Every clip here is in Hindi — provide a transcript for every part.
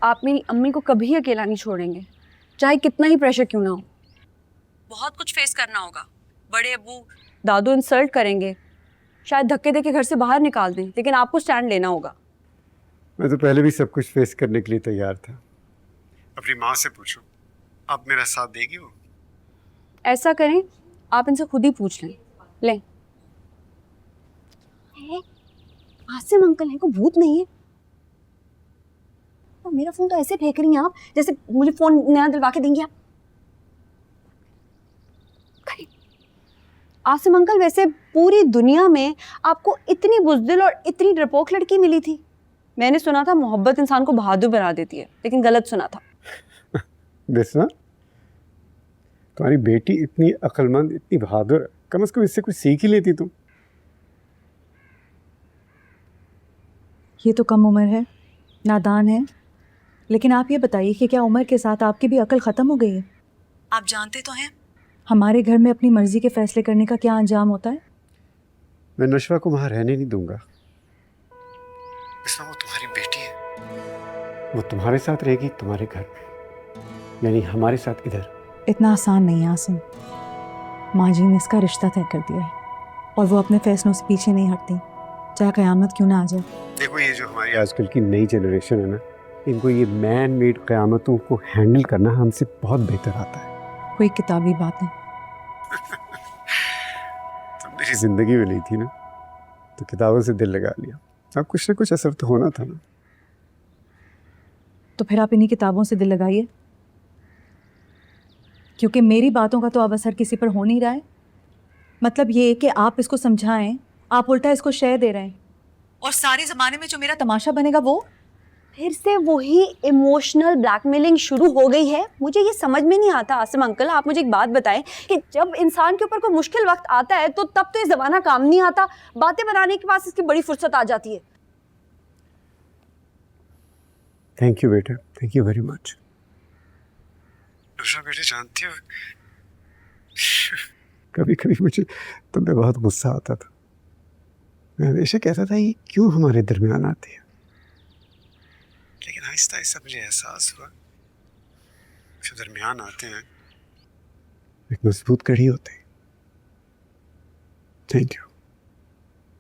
आप मेरी अम्मी को कभी अकेला नहीं छोड़ेंगे, चाहे कितना ही प्रेशर क्यों ना हो। बहुत कुछ फेस करना होगा, बड़े अब्बू दादू इंसल्ट करेंगे, शायद धक्के देके घर से बाहर निकाल दें, लेकिन आपको स्टैंड लेना होगा। मैं तो पहले भी सब कुछ फेस करने के लिए तैयार था। अपनी माँ से पूछो, अब मेरा साथ देगी वो? ऐसा करें, आप इनसे खुद ही पूछ लें। लें। आसिम अंकल है, को भूत नहीं है। और मेरा फोन तो ऐसे फेंक रही हैं आप जैसे मुझे फोन नया दिलवा के देंगे आप। आसिम अंकल, वैसे पूरी दुनिया में आपको इतनी बुज़दिल और इतनी डरपोक लड़की मिली थी। मैंने सुना था मोहब्बत इंसान को बहादुर बना देती है, लेकिन गलत सुना था। बिस्मा, तुम्हारी बेटी इतनी अक्लमंद, इतनी बहादुर, कम से कम इससे कुछ सीख ही लेती तुम। ये तो कम उम्र है, नादान है, लेकिन आप ये बताइए कि क्या उम्र के साथ आपकी भी अकल ख़त्म हो गई है? आप जानते तो हैं हमारे घर में अपनी मर्जी के फैसले करने का क्या अंजाम होता है। मैं नशवा को वहां रहने नहीं दूंगा। बिस्मा, वो तुम्हारी बेटी है, वो तुम्हारे साथ रहेगी तुम्हारे घर में, यानी हमारे साथ इधर। इतना आसान नहीं है आसिम। माँ जी ने इसका रिश्ता तय कर दिया है और वो अपने फैसलों से पीछे नहीं हटती, चाहे क़यामत क्यों ना आ जाए। देखो, ये जो हमारी आजकल की नई जनरेशन है ना, इनको ये मैन मेड क़यामतों को हैंडल करना हमसे बहुत बेहतर आता है। कोई किताबी बात है। तुम मेरी जिंदगी में नहीं थी ना, तो किताबों से दिल लगा लिया। अब कुछ ना कुछ असर तो होना था ना। तो फिर आप इन्हीं किताबों से दिल लगाइए, क्योंकि मेरी बातों का तो अब असर किसी पर हो नहीं रहा है। मतलब ये कि आप इसको समझाएं, आप उल्टा इसको शय दे रहे हैं, और सारे ज़माने में जो मेरा तमाशा बनेगा वो फिर से वही इमोशनल ब्लैकमेलिंग शुरू हो गई है। मुझे ये समझ में नहीं आता। आसिम अंकल, आप मुझे एक बात बताएं कि जब इंसान के ऊपर कोई मुश्किल वक्त आता है तो तब तो ये ज़माना काम नहीं आता, बातें बनाने के पास इसकी बड़ी फुर्सत आ जाती है। थैंक यू बेटा, थैंक यू वेरी मच। नुशा बेटे, जानती हो, कभी कभी मुझे तुम पे बहुत गुस्सा आता था। मैं हमेशा कहता था ये क्यों हमारे दरमियान आती है, लेकिन आहिस्ता आहिस्ता मुझे एहसास हुआ जो दरमियान आते हैं एक मजबूत कड़ी होते हैं। Thank you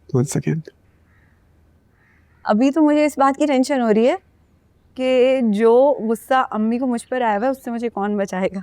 once again. अभी तो मुझे इस बात की टेंशन हो रही है कि जो गुस्सा अम्मी को मुझ पर आया हुआ है उससे मुझे कौन बचाएगा।